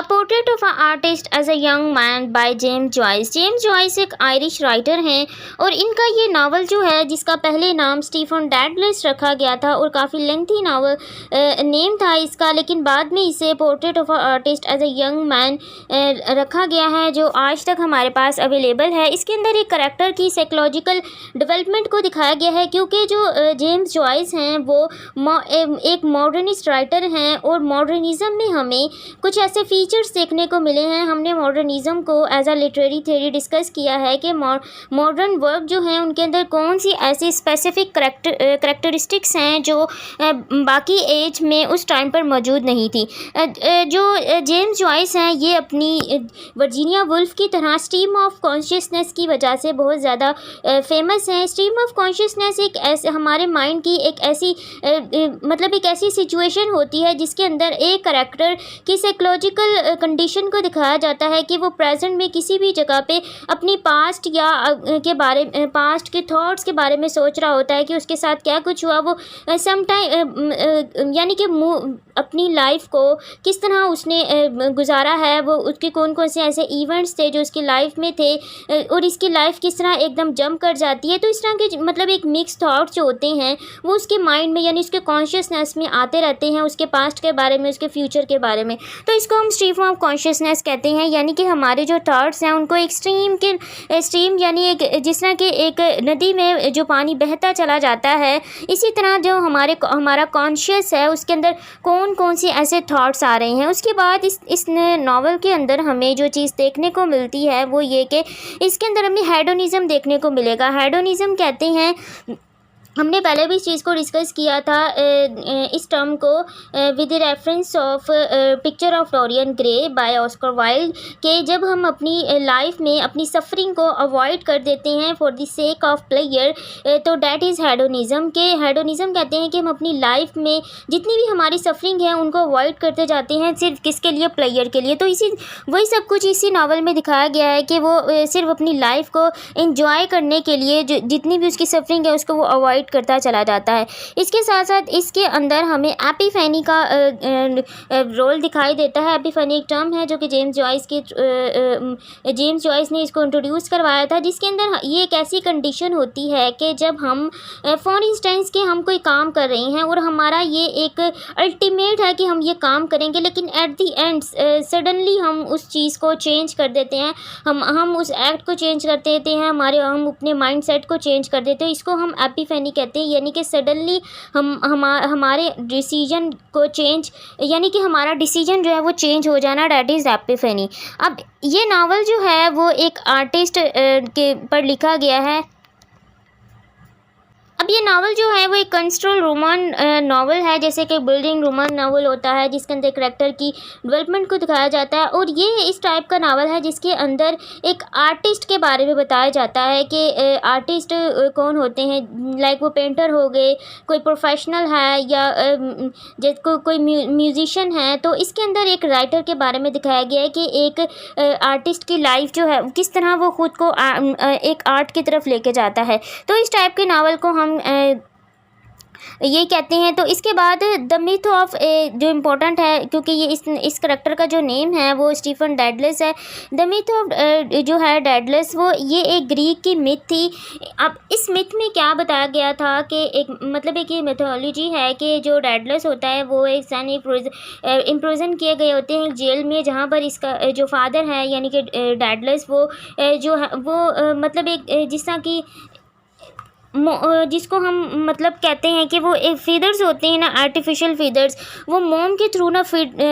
A portrait of a artist as a young man by James Joyce. James Joyce एक Irish writer हैं और इनका ये novel जो है जिसका पहले नाम स्टीफन डैडलिस रखा गया था और काफ़ी लेंथी नावल नेम था इसका, लेकिन बाद में इसे portrait of a artist as a young man रखा गया है, जो आज तक हमारे पास अवेलेबल है। इसके अंदर एक करैक्टर की साइकोलॉजिकल डेवलपमेंट को दिखाया गया है, क्योंकि जो जेम्स जॉयस हैं वो एक मॉडर्निस्ट राइटर हैं और मॉडर्निज़म में हमें कुछ ऐसे फीचर्स देखने को मिले हैं। हमने मॉडर्निज़म को as a literary theory discuss किया है कि मॉडर्न वर्क जो हैं उनके अंदर कौन सी ऐसी स्पेसिफिक करैक्टरिस्टिक्स हैं जो बाकी एज में उस टाइम पर मौजूद नहीं थी। जो जेम्स जॉयस हैं ये अपनी वर्जीनिया वुल्फ की तरह स्ट्रीम ऑफ कॉन्शियसनेस की वजह से बहुत ज़्यादा फेमस हैं। स्ट्रीम ऑफ कॉन्शियसनेस एक ऐसे हमारे माइंड की एक ऐसी मतलब एक ऐसी सिचुएशन होती है जिसके अंदर एक करैक्टर की साइकोलॉजिकल कंडीशन को दिखाया जाता है कि वो प्रेजेंट में किसी भी जगह पे अपनी पास्ट या पास्ट के थॉट्स के बारे में सोच रहा होता है कि उसके साथ क्या कुछ हुआ। वो सम टाइम यानी कि अपनी लाइफ को किस तरह उसने गुजारा है, वो उसके कौन कौन से ऐसे इवेंट्स थे जो उसकी लाइफ में थे और इसकी लाइफ किस तरह एकदम जंप कर जाती है। तो इस तरह के मतलब एक मिक्स थॉट्स जो होते हैं वो उसके माइंड में यानी उसके कॉन्शियसनेस में आते रहते हैं, उसके पास्ट के बारे में, उसके फ्यूचर के बारे में। तो इसको हम स्ट्रीम ऑफ कॉन्शियसनेस कहते हैं, यानी कि हमारे जो थॉट्स हैं उनको एक स्ट्रीम यानी एक जिस तरह के एक नदी में जो पानी बहता चला जाता है, इसी तरह जो हमारा कॉन्शियस है उसके अंदर कौन कौन सी ऐसे थॉट्स आ रहे हैं। उसके बाद इस नावल के अंदर हमें जो चीज़ देखने को मिलती है वो ये कि इसके अंदर हमें हेडोनिज़म देखने को मिलेगा। हेडोनिज़म कहते हैं, हमने पहले भी इस चीज़ को डिस्कस किया था इस टर्म को with reference of picture of Dorian Gray by Oscar Wilde, कि जब हम अपनी लाइफ में अपनी सफरिंग को अवॉइड कर देते हैं for the sake of player, तो डैट इज़ हेडोनिज़म। के हेडोनिज़म कहते हैं कि हम अपनी लाइफ में जितनी भी हमारी सफरिंग है उनको अवॉइड करते जाते हैं सिर्फ किसके लिए, प्लेयर के लिए। तो वही सब कुछ इसी नावल में दिखाया गया है कि वो सिर्फ अपनी लाइफ को एंजॉय करने के लिए जितनी भी उसकी सफरिंग है उसको वो अवॉइड करता चला जाता है। इसके साथ साथ इसके अंदर हमें एपिफेनी का रोल दिखाई देता है। एपिफेनी एक टर्म है जो कि जेम्स जॉयस ने इसको इंट्रोड्यूस करवाया था, जिसके अंदर ये एक ऐसी कंडीशन होती है कि जब हम फॉर इंस्टेंस के हम कोई काम कर रहे हैं और हमारा ये एक अल्टीमेट है कि हम ये काम करेंगे, लेकिन एट द एंड सडनली हम उस चीज़ को चेंज कर देते हैं, हम उस एक्ट को चेंज कर देते हैं, हम अपने माइंड सेट को चेंज कर देते हैं। इसको हम एपिफेनी कहते हैं, यानी कि सडनली हमारे डिसीजन को चेंज, यानी कि हमारा डिसीजन जो है वो चेंज हो जाना, डैट इज़ एपिफेनी। अब ये नावल जो है वो एक आर्टिस्ट के पर लिखा गया है। अब ये नावल जो है वो एक कंस्ट्रल रोमान नावल है, जैसे कि बिल्डिंग रोमान नावल होता है जिसके अंदर करैक्टर की डेवलपमेंट को दिखाया जाता है, और ये इस टाइप का नावल है जिसके अंदर एक आर्टिस्ट के बारे में बताया जाता है कि आर्टिस्ट कौन होते हैं, लाइक वो पेंटर हो गए, कोई प्रोफेशनल है या जैसे कोई म्यूजिशियन है। तो इसके अंदर एक राइटर के बारे में दिखाया गया है कि एक आर्टिस्ट की लाइफ जो है किस तरह वो खुद को एक आर्ट की तरफ लेके जाता है। तो इस टाइप के नावल को हम ये कहते हैं। तो इसके बाद द मिथ ऑफ जो इम्पोर्टेंट है, क्योंकि ये इस करैक्टर का जो नेम है वो स्टीफन डैडलिस है। द मिथ ऑफ जो है डैडलिस, वो ये एक ग्रीक की मिथ थी। अब इस मिथ में क्या बताया गया था कि एक ये मिथोलॉजी है कि जो डैडलिस होता है वो एक सन इम्प्रिजन किए गए होते हैं जेल में, जहाँ पर इसका जो फादर है यानी कि डैडलिस वो जो है वो मतलब एक जिस तरह की जिसको हम मतलब कहते हैं कि वो एक फीदर्स होते हैं ना, आर्टिफिशियल फीदर्स, वो मोम के थ्रू ना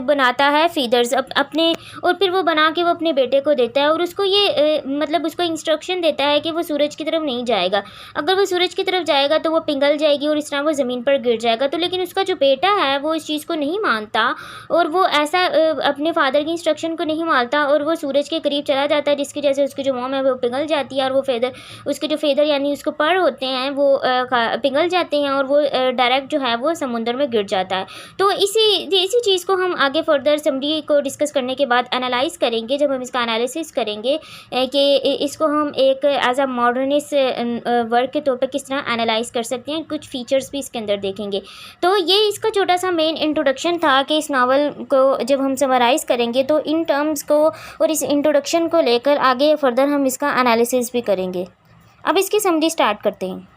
बनाता है फीदर्स अपने, और फिर वो बना के वो अपने बेटे को देता है और उसको ये मतलब उसको इंस्ट्रक्शन देता है कि वो सूरज की तरफ नहीं जाएगा। अगर वो सूरज की तरफ जाएगा तो वो पिघल जाएगी और इस तरह वो ज़मीन पर गिर जाएगा। तो लेकिन उसका जो बेटा है वो इस चीज़ को नहीं मानता और वो ऐसा अपने फादर की इंस्ट्रक्शन को नहीं मानता और वो सूरज के करीब चला जाता है, जिसकी वजह से उसकी जो मोम है वो पिघल जाती है और वो उसके जो फेदर यानी उसको पर होते होते हैं वो पिघल जाते हैं और वो डायरेक्ट जो है वो समुद्र में गिर जाता है। तो इसी चीज़ को हम आगे फर्दर समरी को डिस्कस करने के बाद एनालाइज करेंगे, जब हम इसका एनालिसिस करेंगे कि इसको हम एक एज अ मॉडर्निस्ट वर्क के तौर पर किस तरह एनालाइज कर सकते हैं, कुछ फीचर्स भी इसके अंदर देखेंगे। तो ये इसका छोटा सा मेन इंट्रोडक्शन था कि इस नावल को जब हम समराइज़ करेंगे तो इन टर्म्स को और इस इंट्रोडक्शन को लेकर आगे फर्दर हम इसका एनालिसिस भी करेंगे। अब इसकी समरी स्टार्ट करते हैं।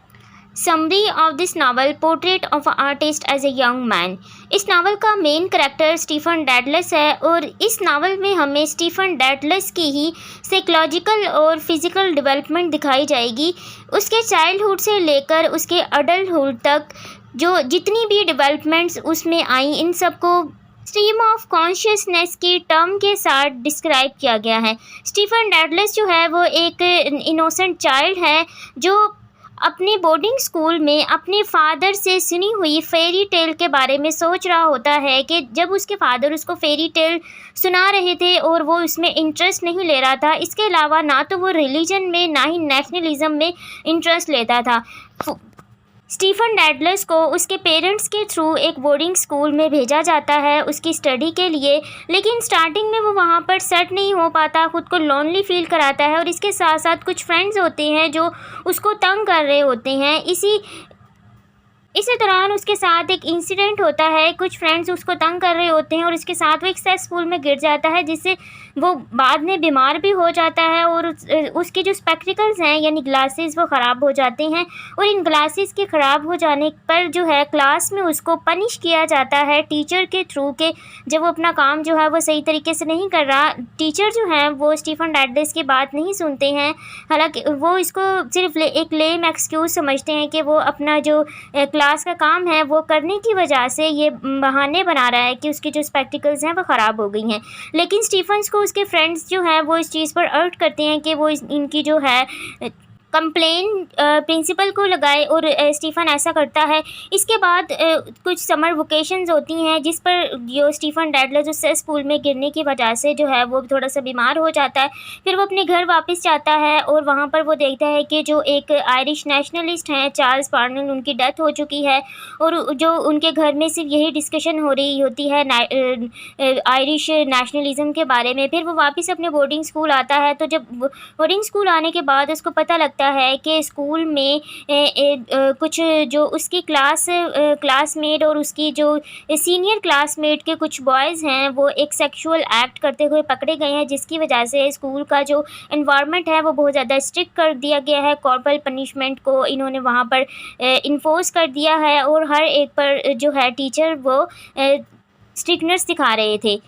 Summary of this novel, portrait of artist as a young man. इस नावल का मेन करेक्टर स्टीफन डैडलस है और इस नावल में हमें स्टीफन डैडलस की ही साइकोलॉजिकल और फिज़िकल डेवलपमेंट दिखाई जाएगी। उसके चाइल्डहुड से लेकर उसके अडल्टहुड तक जो जितनी भी डेवलपमेंट्स उसमें आई, इन सब को स्ट्रीम ऑफ कॉन्शियसनेस की टर्म के साथ डिस्क्राइब किया गया है। स्टीफन डैडलस जो है वो एक इनोसेंट चाइल्ड है जो अपने बोर्डिंग स्कूल में अपने फादर से सुनी हुई फेरी टेल के बारे में सोच रहा होता है कि जब उसके फादर उसको फेरी टेल सुना रहे थे और वो उसमें इंटरेस्ट नहीं ले रहा था। इसके अलावा ना तो वो रिलीजन में ना ही नेशनलिज्म में इंटरेस्ट लेता था। स्टीफन डैडलस को उसके पेरेंट्स के थ्रू एक बोर्डिंग स्कूल में भेजा जाता है उसकी स्टडी के लिए, लेकिन स्टार्टिंग में वो वहाँ पर सेट नहीं हो पाता, ख़ुद को लोनली फील कराता है और इसके साथ साथ कुछ फ्रेंड्स होते हैं जो उसको तंग कर रहे होते हैं। इसी दौरान उसके साथ एक इंसिडेंट होता है, कुछ फ्रेंड्स उसको तंग कर रहे होते हैं और इसके साथ वो एक सेक्स पूल में गिर जाता है जिससे वो बाद में बीमार भी हो जाता है और उसके जो स्पेक्टिकल्स हैं यानी ग्लासेस वो ख़राब हो जाते हैं और इन ग्लासेस के ख़राब हो जाने पर जो है क्लास में उसको पनिश किया जाता है टीचर के थ्रू के जब वो अपना काम जो है वो सही तरीके से नहीं कर रहा। टीचर जो हैं वो स्टीफन डैडलस की बात नहीं सुनते हैं, हालांकि वो इसको सिर्फ एक लेम एक्सक्यूज़ समझते हैं कि वो अपना जो क्लास का काम है वो करने की वजह से ये बहाने बना रहा है कि उसके जो स्पेक्टिकल्स हैं वो ख़राब हो गई हैं। लेकिन स्टीफन्स को उसके फ्रेंड्स जो हैं वो इस चीज़ पर अर्ट करते हैं कि वो इनकी जो है कंप्लेन प्रिंसिपल को लगाए और स्टीफन ऐसा करता है। इसके बाद कुछ समर वेकेशंस होती हैं जिस पर जो स्टीफन डैडलस उस स्कूल में गिरने की वजह से जो है वो थोड़ा सा बीमार हो जाता है। फिर वो अपने घर वापस जाता है और वहाँ पर वो देखता है कि जो एक आयरिश नेशनलिस्ट हैं चार्ल्स पार्नल, उनकी डेथ हो चुकी है और जो उनके घर में सिर्फ यही डिस्कशन हो रही होती है आयरिश नेशनलिज्म के बारे में। फिर वो वापस अपने बोर्डिंग स्कूल आता है, तो जब बोर्डिंग स्कूल आने के बाद उसको पता लगता है कि स्कूल में कुछ जो उसकी क्लासमेट और उसकी जो सीनियर क्लासमेट के कुछ बॉयज़ हैं वो एक सेक्सुअल एक्ट करते हुए पकड़े गए हैं, जिसकी वजह से स्कूल का जो एनवायरनमेंट है वो बहुत ज़्यादा स्ट्रिक्ट कर दिया गया है। कॉर्पोरल पनिशमेंट को इन्होंने वहाँ पर इन्फोर्स कर दिया है और हर एक पर जो है टीचर वो स्ट्रिक्टनेस दिखा रहे थे।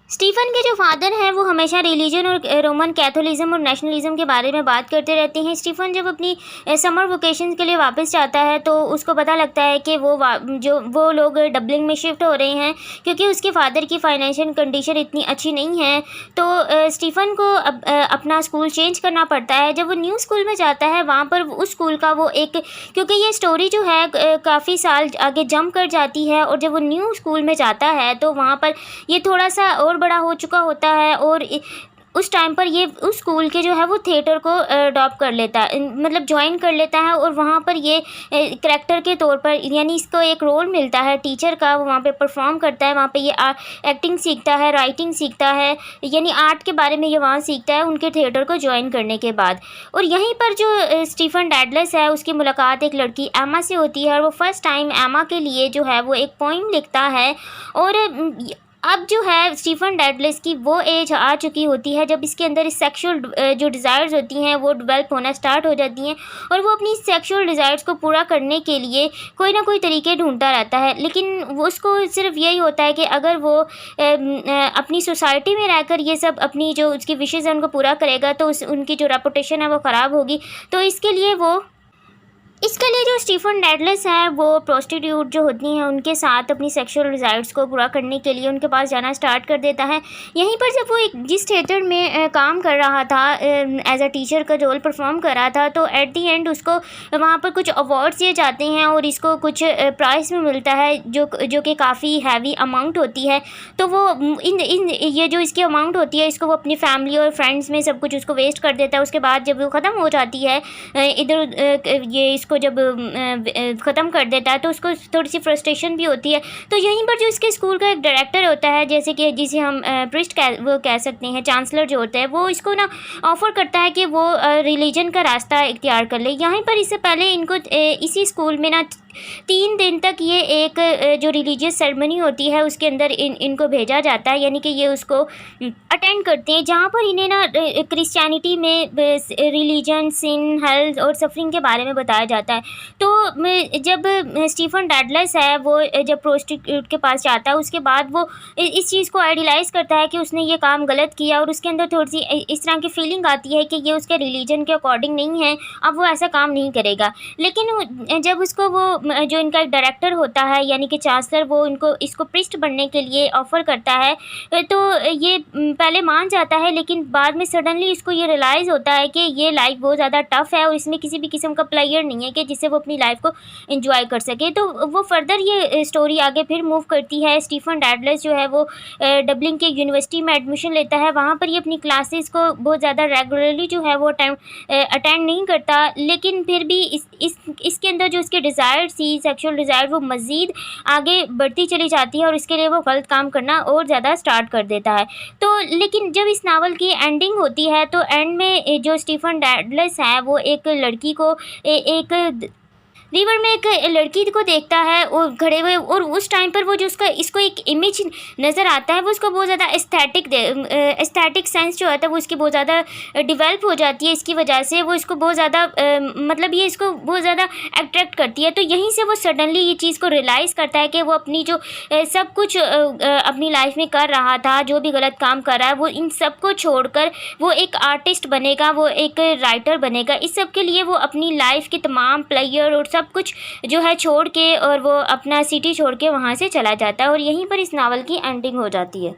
स्टीफन के जो फादर हैं वो हमेशा रिलीजन और रोमन कैथोलिज्म और नेशनलिज्म के बारे में बात करते रहते हैं। स्टीफन जब अपनी समर वेकेशन के लिए वापस जाता है तो उसको पता लगता है कि वो लोग डबलिंग में शिफ्ट हो रहे हैं क्योंकि उसके फादर की फाइनेंशियल कंडीशन इतनी अच्छी नहीं है। तो स्टीफन को अपना स्कूल चेंज करना पड़ता है। जब वो न्यू स्कूल में जाता है वहाँ पर उस स्कूल का वो एक, क्योंकि ये स्टोरी जो है काफ़ी साल आगे जंप कर जाती है और जब वो न्यू स्कूल में जाता है तो वहाँ पर ये थोड़ा सा और बड़ा हो चुका होता है और उस टाइम पर ये उस स्कूल के जो है वो थिएटर को अडॉप्ट कर लेता है, मतलब ज्वाइन कर लेता है और वहाँ पर ये करैक्टर के तौर पर यानी इसको एक रोल मिलता है टीचर का, वो वहाँ पे परफॉर्म करता है। वहाँ पे ये एक्टिंग सीखता है, राइटिंग सीखता है, यानी आर्ट के बारे में ये वहाँ सीखता है उनके थिएटर को ज्वाइन करने के बाद। और यहीं पर जो स्टीफन डैडलस है उसकी मुलाकात एक लड़की एमा से होती है और वो फर्स्ट टाइम एमा के लिए जो है वो एक पोइम लिखता है। और अब जो है स्टीफन डैडलस की वो एज आ चुकी होती है जब इसके अंदर सेक्सुअल जो डिज़ायर्स होती हैं वो डेवलप होना स्टार्ट हो जाती हैं और वो अपनी सेक्सुअल डिज़ायर्स को पूरा करने के लिए कोई ना कोई तरीके ढूंढता रहता है। लेकिन उसको सिर्फ यही होता है कि अगर वो अपनी सोसाइटी में रहकर ये सब अपनी जो उसकी विशेज़ हैं उनको पूरा करेगा तो उनकी जो रेपुटेशन है वो ख़राब होगी। तो इसके लिए वो इसके लिए जो स्टीफन डैडलेस है वो प्रोस्टिट्यूट जो होती हैं उनके साथ अपनी सेक्सुअल डिज़ायर्स को पूरा करने के लिए उनके पास जाना स्टार्ट कर देता है। यहीं पर जब वो एक जिस थिएटर में काम कर रहा था, एज अ टीचर का रोल परफॉर्म कर रहा था, तो एट दी एंड उसको वहाँ पर कुछ अवार्ड्स दिए जाते हैं और इसको कुछ प्राइज़ में मिलता है जो कि काफ़ी हैवी अमाउंट होती है। तो वो इन ये जो इसकी अमाउंट होती है इसको वो अपनी फैमिली और फ्रेंड्स में सब कुछ उसको वेस्ट कर देता है। उसके बाद जब वो ख़त्म हो जाती है, इधर ये को जब ख़त्म कर देता है तो उसको थोड़ी सी फ्रस्ट्रेशन भी होती है। तो यहीं पर जो इसके स्कूल का एक डायरेक्टर होता है, जैसे कि जिसे हम प्रिस्ट वो कह सकते हैं, चांसलर जो होता है, वो इसको ना ऑफ़र करता है कि वो रिलीजन का रास्ता इख्तियार कर ले। यहाँ पर इससे पहले इनको इसी स्कूल में ना 3 दिन तक ये एक जो रिलीजियस सेरेमनी होती है उसके अंदर इनको भेजा जाता है, यानी कि ये उसको अटेंड करते हैं, जहाँ पर इन्हें ना क्रिश्चियनिटी में रिलीजन, सिन, हेल्थ और सफरिंग के बारे में बताया जाता है। तो जब स्टीफन डैडलेस है वो जब प्रोस्टिट्यूट के पास जाता है उसके बाद वो इस चीज़ को आइडियलाइज़ करता है कि उसने ये काम गलत किया और उसके अंदर थोड़ी सी इस तरह की फीलिंग आती है कि ये उसके रिलीजन के अकॉर्डिंग नहीं है, अब वो ऐसा काम नहीं करेगा। लेकिन जब उसको वो जो इनका एक डायरेक्टर होता है यानी कि चांसलर, वो इसको प्रिस्ट बनने के लिए ऑफ़र करता है, तो ये पहले मान जाता है, लेकिन बाद में सडनली इसको ये रियलाइज़ होता है कि ये लाइफ बहुत ज़्यादा टफ़ है और इसमें किसी भी किस्म का प्लेयर नहीं है कि जिससे वो अपनी लाइफ को एंजॉय कर सके। तो वो फर्दर ये स्टोरी आगे फिर मूव करती है। स्टीफन डैडलेस जो है वो डबलिन के यूनिवर्सिटी में एडमिशन लेता है। वहाँ पर ये अपनी क्लासेस को बहुत ज़्यादा रेगुलरली जो है वो अटेंड नहीं करता, लेकिन फिर भी इसके अंदर जो इसके डिज़ायर थी, सेक्सुअल डिज़ायर, वो मज़ीद आगे बढ़ती चली जाती है और इसके लिए वो गलत काम करना और ज़्यादा स्टार्ट कर देता है। तो लेकिन जब इस नावल की एंडिंग होती है तो एंड में जो स्टीफन डैडलेस है वो एक लड़की को एक रिवर में एक लड़की को देखता है और खड़े हुए, और उस टाइम पर वो जो इसको एक इमेज नज़र आता है वो उसको बहुत ज़्यादा एस्थेटिक सेंस जो होता है वो इसकी बहुत ज़्यादा डेवलप हो जाती है। इसकी वजह से वो इसको बहुत ज़्यादा मतलब ये इसको बहुत ज़्यादा अट्रैक्ट करती है। तो यहीं से वो सडनली ये चीज़ को रियलाइज़ करता है कि वो अपनी जो सब कुछ अपनी लाइफ में कर रहा था, जो भी गलत काम कर रहा है, वो इन सब को छोड़कर वो एक आर्टिस्ट बनेगा, वो एक राइटर बनेगा। इस सब के लिए वो अपनी लाइफ के तमाम प्लेयर और सब कुछ जो है छोड़ के और वो अपना सिटी छोड़ के वहाँ से चला जाता है और यहीं पर इस नावल की एंडिंग हो जाती है।